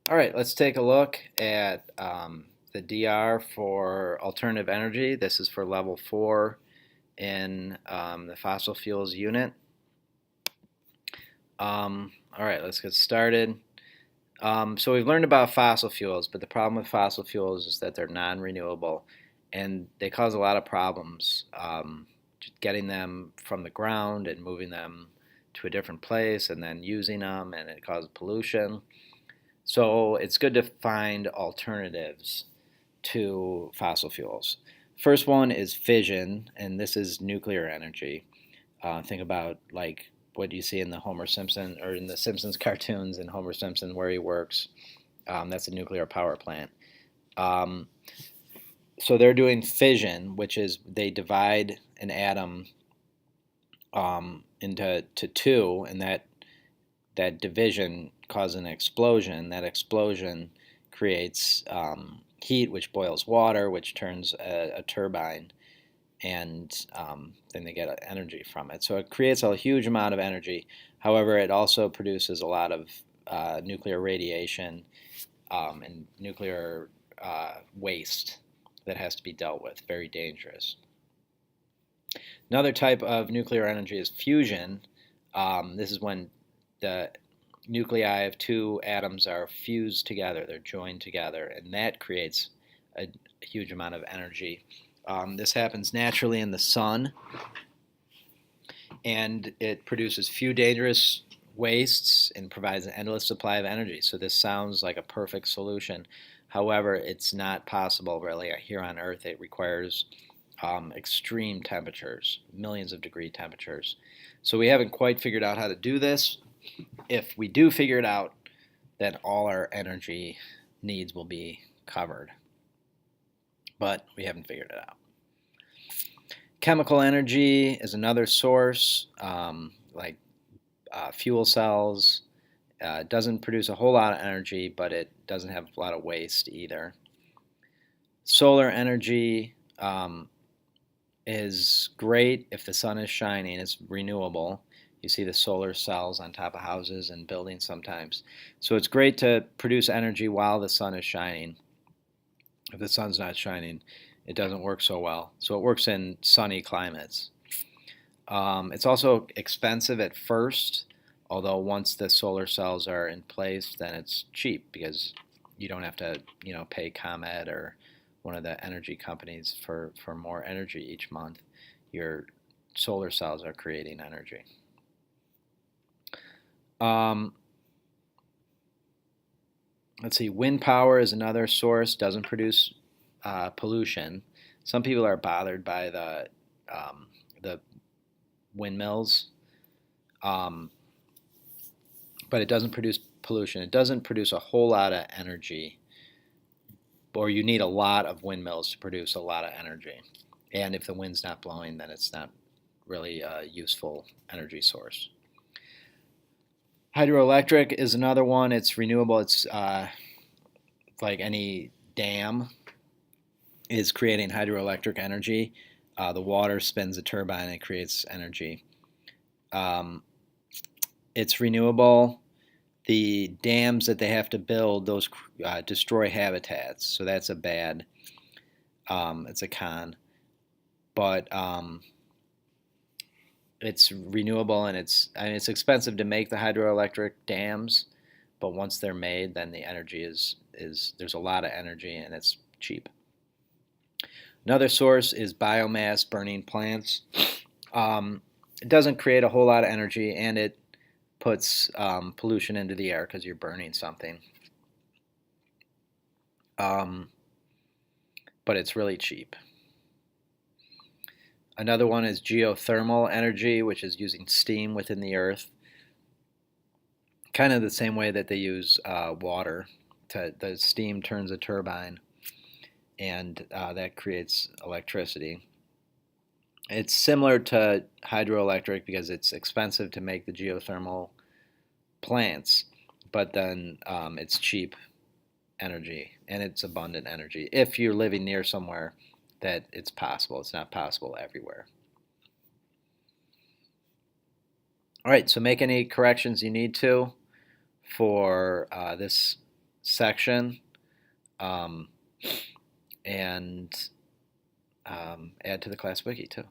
All right, let's take a look at the DR for alternative energy. This is for level 4 in the fossil fuels unit. All right, let's get started. So we've learned about fossil fuels, but the problem with fossil fuels is that they're non-renewable and they cause a lot of problems. Getting them from the ground and moving them to a different place and then using them, and it causes pollution. So it's good to find alternatives to fossil fuels. First one is fission, and this is nuclear energy. Think about like what you see in the Homer Simpson or in the Simpsons cartoons and Homer Simpson where he works. That's a nuclear power plant. Um, so they're doing fission, which is they divide an atom into two, and that division causes an explosion. That explosion creates heat, which boils water, which turns a turbine, and then they get energy from it. So it creates a huge amount of energy. However, it also produces a lot of nuclear radiation and nuclear waste that has to be dealt with. Very dangerous. Another type of nuclear energy is fusion. This is when the nuclei of two atoms are fused together, they're joined together, and that creates a huge amount of energy. This happens naturally in the sun, and it produces few dangerous wastes and provides an endless supply of energy. So this sounds like a perfect solution. However, it's not possible really here on Earth. It requires extreme temperatures, millions of degree temperatures. So we haven't quite figured out how to do this. If we do figure it out, then all our energy needs will be covered. But we haven't figured it out. Chemical energy is another source, like fuel cells. Doesn't produce a whole lot of energy, but it doesn't have a lot of waste either. Solar energy is great if the sun is shining. It's renewable. You see the solar cells on top of houses and buildings sometimes. So it's great to produce energy while the sun is shining. If the sun's not shining, it doesn't work so well. So it works in sunny climates. It's also expensive at first, although once the solar cells are in place, then it's cheap because you don't have to, pay ComEd or one of the energy companies for more energy each month. Your solar cells are creating energy. Um, let's see, wind power is another source, doesn't produce pollution. Some people are bothered by the windmills, um, but it doesn't produce pollution. It doesn't produce a whole lot of energy, or you need a lot of windmills to produce a lot of energy. And if the wind's not blowing, then it's not really a useful energy source. Hydroelectric is another one. It's renewable. It's like any dam is creating hydroelectric energy. The water spins a turbine and creates energy. Um, it's renewable. The dams that they have to build, those destroy habitats, so that's a bad. It's a con, but it's renewable and it's expensive to make the hydroelectric dams, but once they're made, then the energy is there's a lot of energy and it's cheap. Another source is biomass burning plants. It doesn't create a whole lot of energy and it puts pollution into the air because you're burning something. Um, but it's really cheap. Another one is geothermal energy, which is using steam within the earth, kind of the same way that they use water. The steam turns a turbine, and that creates electricity. It's similar to hydroelectric because it's expensive to make the geothermal plants, but then it's cheap energy and it's abundant energy if you're living near somewhere that it's possible. It's not possible everywhere. All right, so make any corrections you need to for this section, um, and add to the class wiki too.